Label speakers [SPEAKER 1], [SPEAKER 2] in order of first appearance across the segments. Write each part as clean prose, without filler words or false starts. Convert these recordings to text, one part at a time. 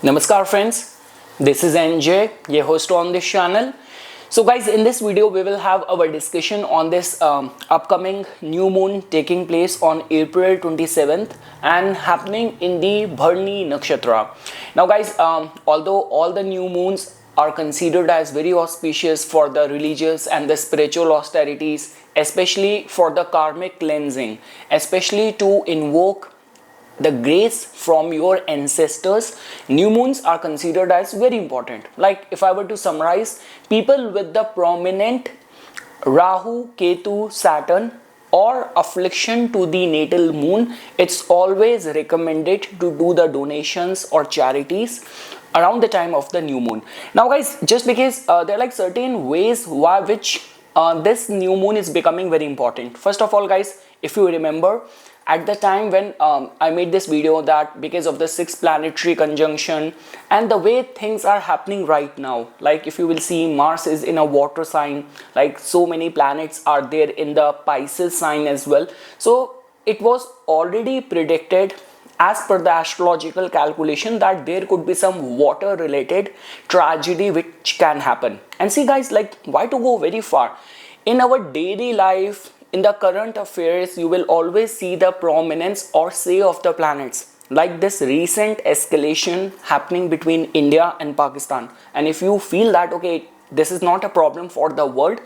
[SPEAKER 1] Namaskar friends, this is NJ, your host on this channel. So guys, in this video we will have our discussion on this upcoming new moon taking place on April 27th and happening in the Bharni Nakshatra. Now guys, although all the new moons are considered as very auspicious for the religious and the spiritual austerities, especially for the karmic cleansing, especially to invoke the grace from your ancestors, new moons are considered as very important. Like if I were to summarize, people with the prominent Rahu, Ketu, Saturn or affliction to the natal moon, it's always recommended to do the donations or charities around the time of the new moon. Now guys, just because there are like certain ways why which this new moon is becoming very important. First of all guys, if you remember, at the time when I made this video, that because of the 6 planetary conjunction and the way things are happening right now, like if you will see, Mars is in a water sign, like so many planets are there in the Pisces sign as well. So it was already predicted as per the astrological calculation that there could be some water related tragedy which can happen. And see guys, like why to go very far? In our daily life, in the current affairs, you will always see the prominence or say of the planets, like this recent escalation happening between India and Pakistan. And if you feel that okay, this is not a problem for the world,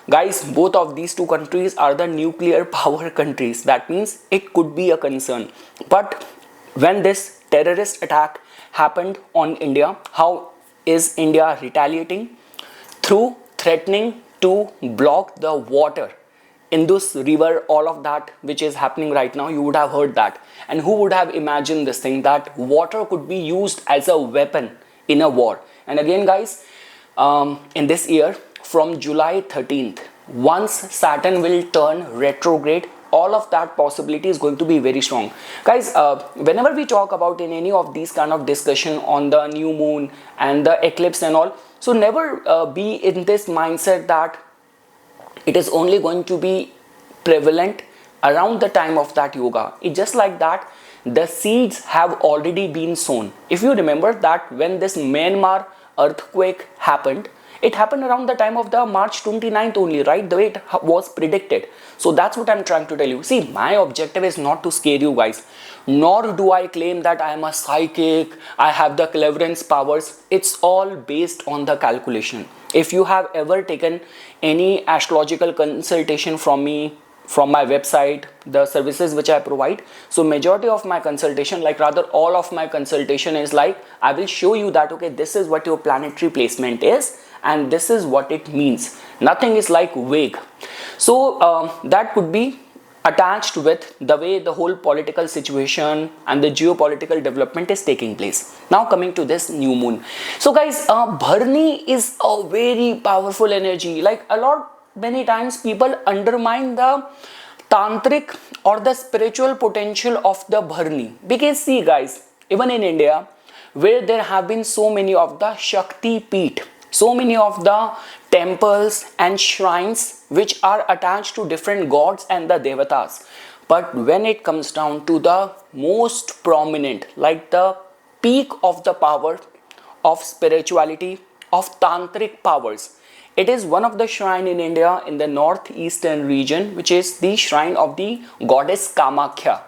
[SPEAKER 1] guys, both of these two countries are the nuclear power countries. That means it could be a concern. But when this terrorist attack happened on India, how is India retaliating? Through threatening to block the water Indus river, all of that which is happening right now, you would have heard that. And who would have imagined this thing, that water could be used as a weapon in a war? And again guys, in this year from July 13th, once Saturn will turn retrograde, all of that possibility is going to be very strong. Guys, whenever we talk about in any of these kind of discussion on the new moon and the eclipse and all, so never be in this mindset that it is only going to be prevalent around the time of that yoga. It's just like that the seeds have already been sown. If you remember that when this Myanmar earthquake happened, it happened around the time of the March 29th only, right? The way it was predicted. So that's what I'm trying to tell you. See, my objective is not to scare you guys, nor do I claim that I am a psychic, I have the cleverance powers. It's all based on the calculation. If you have ever taken any astrological consultation from me, from my website, the services which I provide, so majority of my consultation, like rather all of my consultation is like, I will show you that okay, this is what your planetary placement is and this is what it means. Nothing is like vague. So that could be attached with the way the whole political situation and the geopolitical development is taking place. Now coming to this new moon. So guys, Bharni is a very powerful energy. Like many times people undermine the tantric or the spiritual potential of the Bharni. Because see guys, even in India, where there have been so many of the Shakti Peeth, so many of the temples and shrines which are attached to different gods and the devatas. But when it comes down to the most prominent, like the peak of the power of spirituality, of tantric powers, it is one of the shrine in India in the northeastern region, which is the shrine of the goddess Kamakhya.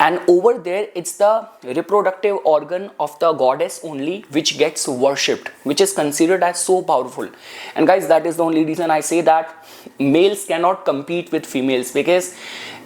[SPEAKER 1] And over there, it's the reproductive organ of the goddess only which gets worshipped, which is considered as so powerful. And guys, that is the only reason I say that males cannot compete with females, because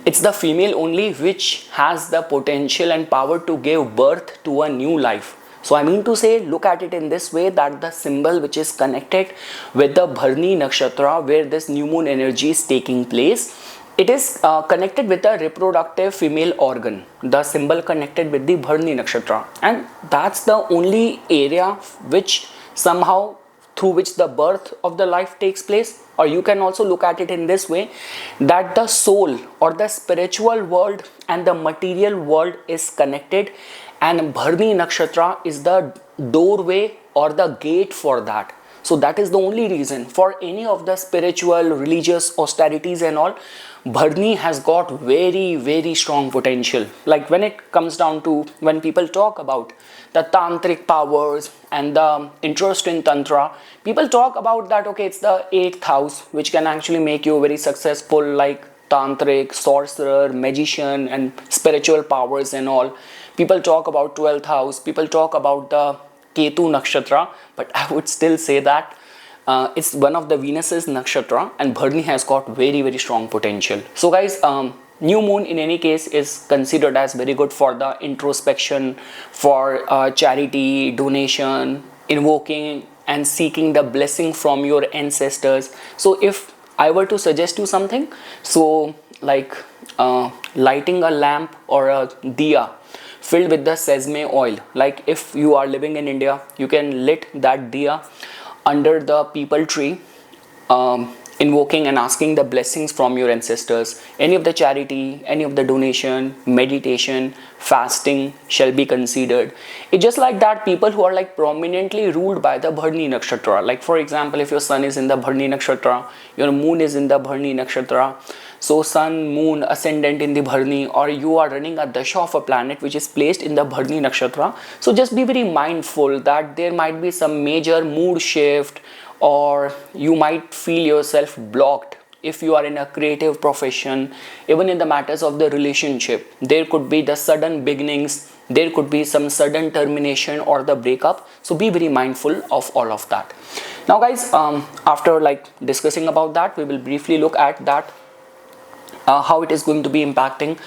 [SPEAKER 1] it's the female only which has the potential and power to give birth to a new life. So I mean to say, look at it in this way, that the symbol which is connected with the Bharni Nakshatra, where this new moon energy is taking place, it is connected with the reproductive female organ, the symbol connected with the Bharni Nakshatra. And that's the only area which somehow through which the birth of the life takes place. Or you can also look at it in this way, that the soul or the spiritual world and the material world is connected, and Bharni Nakshatra is the doorway or the gate for that. So that is the only reason for any of the spiritual, religious austerities and all. Bharni has got very, very strong potential. Like when it comes down to when people talk about the tantric powers and the interest in tantra, people talk about that, okay, it's the 8th house which can actually make you very successful, like tantric, sorcerer, magician, and spiritual powers and all. People talk about 12th house, people talk about the Ketu nakshatra, but I would still say that it's one of the Venus's nakshatra, and Bharni has got very, very strong potential. So guys, new moon in any case is considered as very good for the introspection, for charity, donation, invoking and seeking the blessing from your ancestors. So if I were to suggest you something, so like lighting a lamp or a diya filled with the sesame oil, like if you are living in India, you can lit that diya under the peepal tree, invoking and asking the blessings from your ancestors. Any of the charity, any of the donation, meditation, fasting shall be considered. It's just like that people who are like prominently ruled by the Bharni nakshatra, like for example, if your sun is in the Bharni nakshatra, your moon is in the Bharni nakshatra, so sun, moon, ascendant in the Bharni, or you are running a dasha of a planet which is placed in the Bharni nakshatra. So just be very mindful that there might be some major mood shift, or you might feel yourself blocked if you are in a creative profession. Even in the matters of the relationship, there could be the sudden beginnings, there could be some sudden termination or the breakup. So be very mindful of all of that. Now guys, after like discussing about that, we will briefly look at that how it is going to be impacting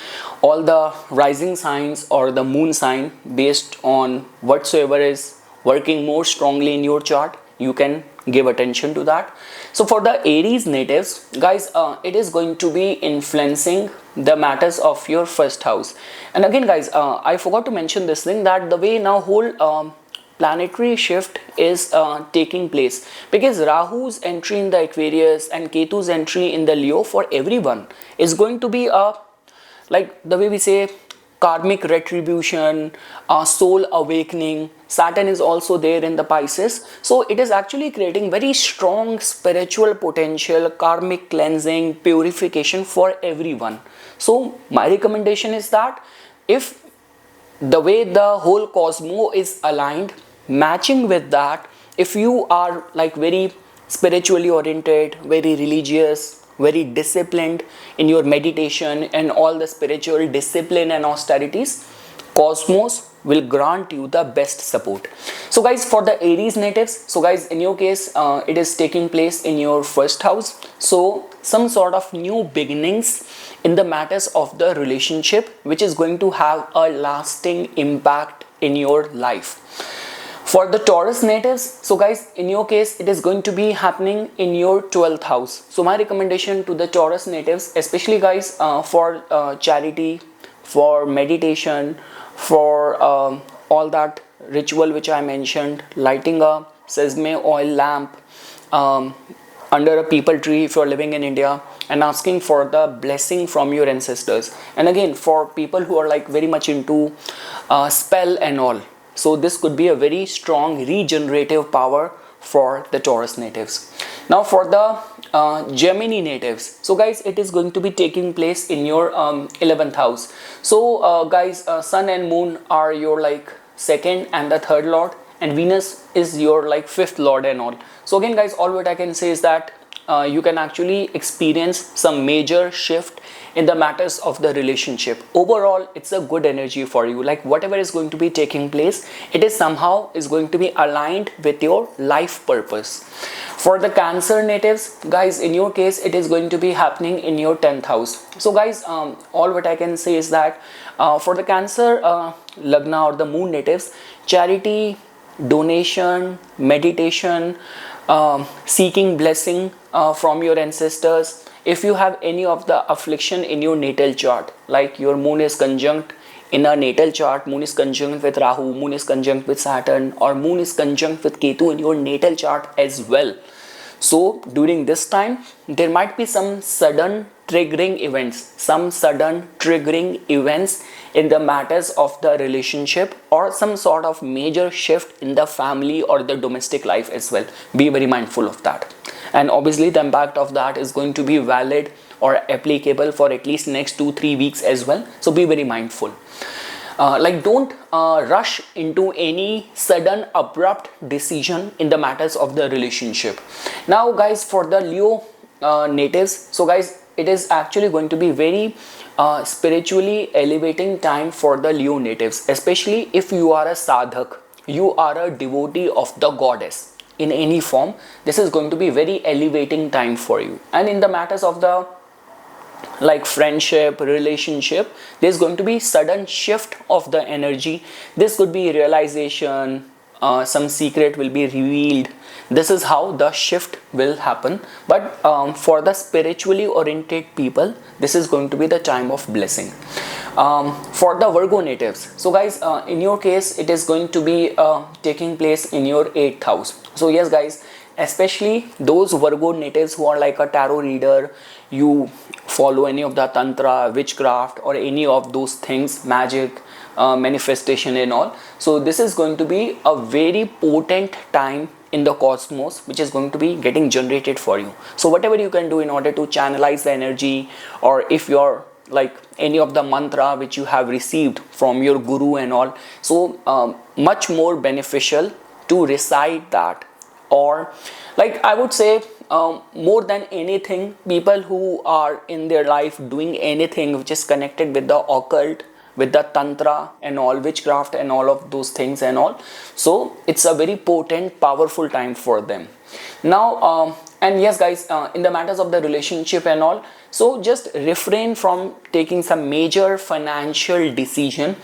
[SPEAKER 1] all the rising signs or the moon sign based on whatsoever is working more strongly in your chart. You can give attention to that. So for the Aries natives, guys, it is going to be influencing the matters of your first house. And again guys, I forgot to mention this thing, that the way now whole planetary shift is taking place, because Rahu's entry in the Aquarius and Ketu's entry in the Leo for everyone is going to be a, like the way we say, karmic retribution, soul awakening. Saturn is also there in the Pisces, so it is actually creating very strong spiritual potential, karmic cleansing, purification for everyone. So my recommendation is that if the way the whole cosmos is aligned, matching with that, if you are like very spiritually oriented, very religious, very disciplined in your meditation and all the spiritual discipline and austerities, cosmos will grant you the best support. So guys, for the Aries natives, so guys, in your case, it is taking place in your first house. So some sort of new beginnings in the matters of the relationship, which is going to have a lasting impact in your life. For the Taurus natives, so guys, in your case, it is going to be happening in your 12th house. So my recommendation to the Taurus natives, especially guys, for charity, for meditation, for all that ritual which I mentioned, lighting a sesame oil lamp under a peepal tree if you are living in India, and asking for the blessing from your ancestors. And again, for people who are like very much into spell and all, so this could be a very strong regenerative power for the Taurus natives. Now for the Gemini natives, so guys, it is going to be taking place in your 11th house. So guys, sun and moon are your like second and the third lord, and Venus is your like fifth lord and all. So again guys, all what I can say is that you can actually experience some major shift in the matters of the relationship. Overall, it's a good energy for you. Like whatever is going to be taking place, it is somehow is going to be aligned with your life purpose. For the Cancer natives, guys, in your case, it is going to be happening in your 10th house. So guys, all what I can say is that for the Cancer Lagna or the Moon natives, charity, donation, meditation, seeking blessing from your ancestors. If you have any of the affliction in your natal chart, like your moon is conjunct in a natal chart, moon is conjunct with Rahu, moon is conjunct with Saturn, or moon is conjunct with Ketu in your natal chart as well. So during this time, there might be some sudden triggering events, some sudden triggering events in the matters of the relationship, or some sort of major shift in the family or the domestic life as well. Be very mindful of that. And obviously the impact of that is going to be valid or applicable for at least next 2-3 weeks as well. So be very mindful. Don't rush into any sudden abrupt decision in the matters of the relationship. Now guys, for the Leo natives, so guys, it is actually going to be very spiritually elevating time for the Leo natives, especially if you are a sadhak, you are a devotee of the goddess in any form. This is going to be very elevating time for you. And in the matters of the friendship, relationship, there's going to be sudden shift of the energy. This could be realization, some secret will be revealed. This is how the shift will happen. But for the spiritually oriented people, this is going to be the time of blessing. For the Virgo natives, so guys, in your case, it is going to be taking place in your 8th house. So yes guys, especially those Virgo natives who are like a tarot reader, you follow any of the tantra, witchcraft, or any of those things, magic, manifestation and all. So this is going to be a very potent time in the cosmos which is going to be getting generated for you. So whatever you can do in order to channelize the energy, or if you're like any of the mantra which you have received from your guru and all, so much more beneficial to recite that. Or like I would say, more than anything, people who are in their life doing anything which is connected with the occult, with the tantra and all, witchcraft and all of those things and all, so it's a very potent, powerful time for them. Now and yes guys, in the matters of the relationship and all, so just refrain from taking some major financial decision,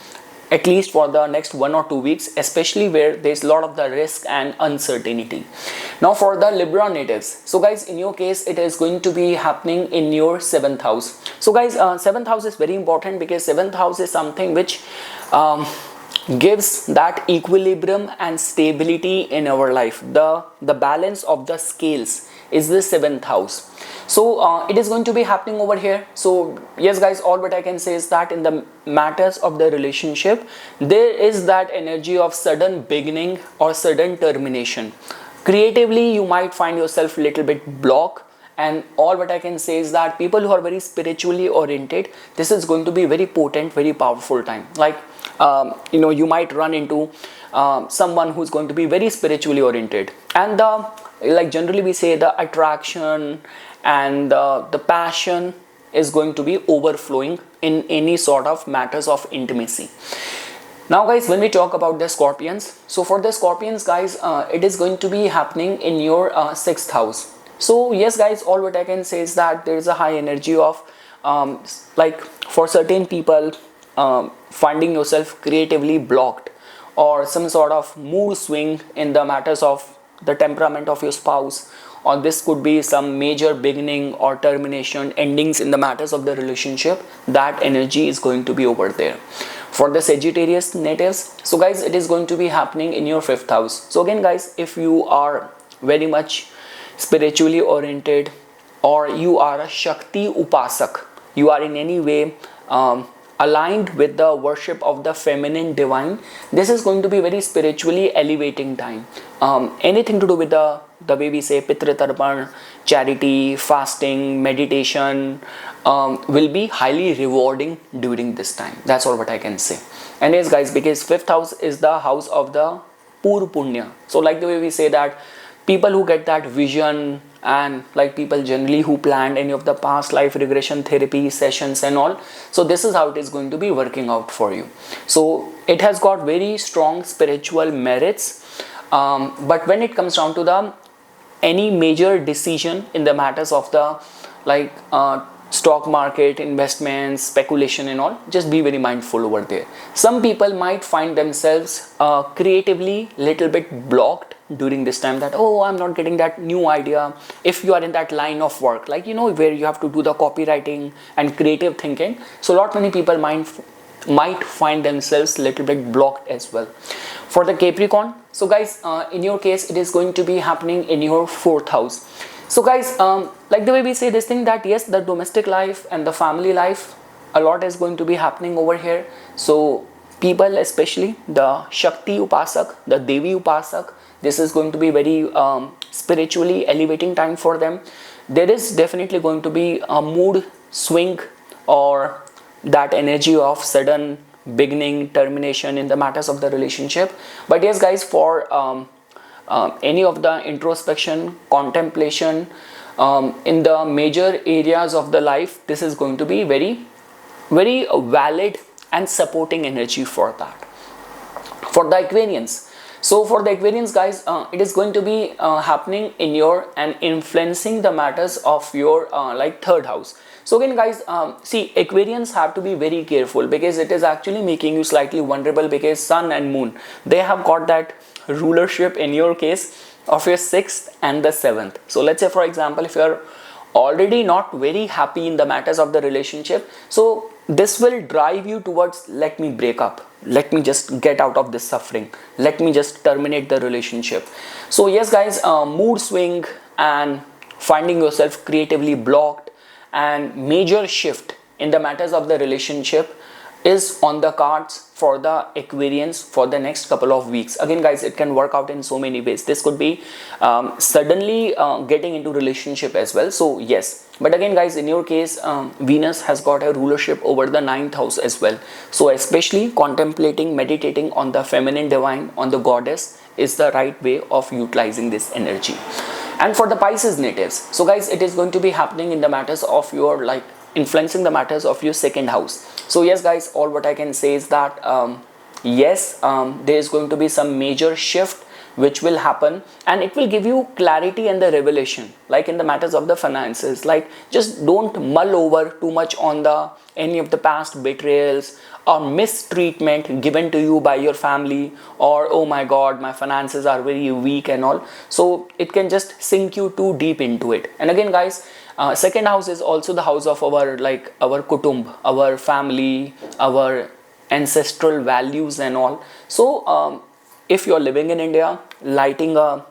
[SPEAKER 1] at least for the next 1 or 2 weeks, especially where there's a lot of the risk and uncertainty. Now for the Libra natives, so guys, in your case, it is going to be happening in your 7th house. So guys, 7th house is very important because 7th house is something which gives that equilibrium and stability in our life. The balance of the scales is the 7th house. So it is going to be happening over here. So yes guys, all what I can say is that in the matters of the relationship, there is that energy of sudden beginning or sudden termination. Creatively, you might find yourself a little bit blocked, and all what I can say is that people who are very spiritually oriented, this is going to be very potent, very powerful time. Like you might run into someone who's going to be very spiritually oriented, and generally we say the attraction and the passion is going to be overflowing in any sort of matters of intimacy. Now guys, when we talk about the Scorpions, so for the Scorpions guys, it is going to be happening in your 6th house. So yes guys, all what I can say is that there is a high energy of for certain people, finding yourself creatively blocked, or some sort of mood swing in the matters of the temperament of your spouse, or this could be some major beginning or termination, endings in the matters of the relationship. That energy is going to be over there. For the Sagittarius natives, so guys, it is going to be happening in your 5th house. So again guys, if you are very much spiritually oriented, or you are a Shakti Upasak, you are in any way aligned with the worship of the feminine divine, this is going to be very spiritually elevating time. Anything to do with the way we say Pitra Tarpan, charity, fasting, meditation, will be highly rewarding during this time. That's all what I can say. And yes guys, because 5th house is the house of the Pur Punya. So like the way we say that people who get that vision, and like people generally who planned any of the past life regression therapy sessions and all, so this is how it is going to be working out for you. So it has got very strong spiritual merits, but when it comes down to the any major decision in the matters of the stock market, investments, speculation and all, just be very mindful over there. Some people might find themselves creatively little bit blocked during this time, that I'm not getting that new idea. If you are in that line of work, where you have to do the copywriting and creative thinking, so lot many people might find themselves little bit blocked as well. For the Capricorn, so guys, in your case, it is going to be happening in your 4th house. So guys, like the way we say this thing, that yes, the domestic life and the family life, a lot is going to be happening over here. So people, especially the Shakti Upasak, the Devi Upasak, this is going to be very spiritually elevating time for them. There is definitely going to be a mood swing or that energy of sudden beginning, termination in the matters of the relationship. But yes guys, for any of the introspection, contemplation in the major areas of the life, this is going to be very valid and supporting energy for that. For the Aquarians, so for the Aquarians guys, it is going to be happening in your and influencing the matters of your like third house. So again guys, see, Aquarians have to be very careful, because it is actually making you slightly vulnerable, because Sun and Moon, they have got that rulership in your case of your 6th and the 7th. So let's say for example, if you are already not very happy in the matters of the relationship, so this will drive you towards, let me break up, let me just get out of this suffering, let me just terminate the relationship. So yes guys, mood swing and finding yourself creatively blocked and major shift in the matters of the relationship is on the cards for the Aquarians for the next couple of weeks. Again guys, it can work out in so many ways. This could be suddenly getting into relationship as well. So yes, but again guys, in your case, Venus has got a rulership over the 9th house as well. So especially contemplating, meditating on the feminine divine, on the goddess, is the right way of utilizing this energy. And for the Pisces natives, so guys, it is going to be happening in the matters of your, like, influencing the matters of your 2nd house. So yes guys, all what I can say is that yes, there is going to be some major shift which will happen, and it will give you clarity and the revelation, like in the matters of the finances. Like, just don't mull over too much on the any of the past betrayals or mistreatment given to you by your family, or oh my god, my finances are very weak and all. So it can just sink you too deep into it. And again guys, 2nd house is also the house of our, like, our kutumb, our family, our ancestral values and all. So if you're living in India, lighting a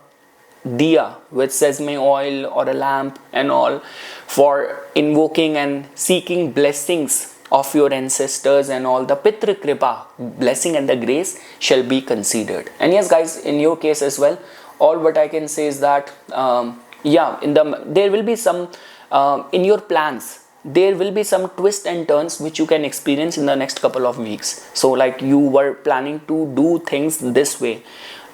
[SPEAKER 1] diya with sesame oil or a lamp and all for invoking and seeking blessings of your ancestors and all, the Pitra Kripa, blessing and the grace shall be considered. And yes guys, in your case as well, all what I can say is that yeah, there will be some in your plans, there will be some twists and turns which you can experience in the next couple of weeks. So like, you were planning to do things this way,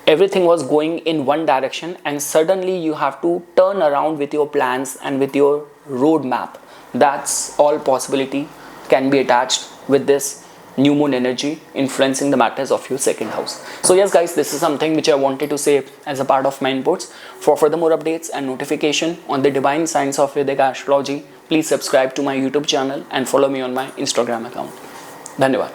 [SPEAKER 1] everything was going in one direction, and suddenly you have to turn around with your plans and with your roadmap. That's all possibility can be attached with this new moon energy influencing the matters of your 2nd house. So yes guys, this is something which I wanted to say as a part of my inputs. For further more updates and notification on the divine science of Vedic astrology, please subscribe to my YouTube channel and follow me on my Instagram account. Dhanyavad.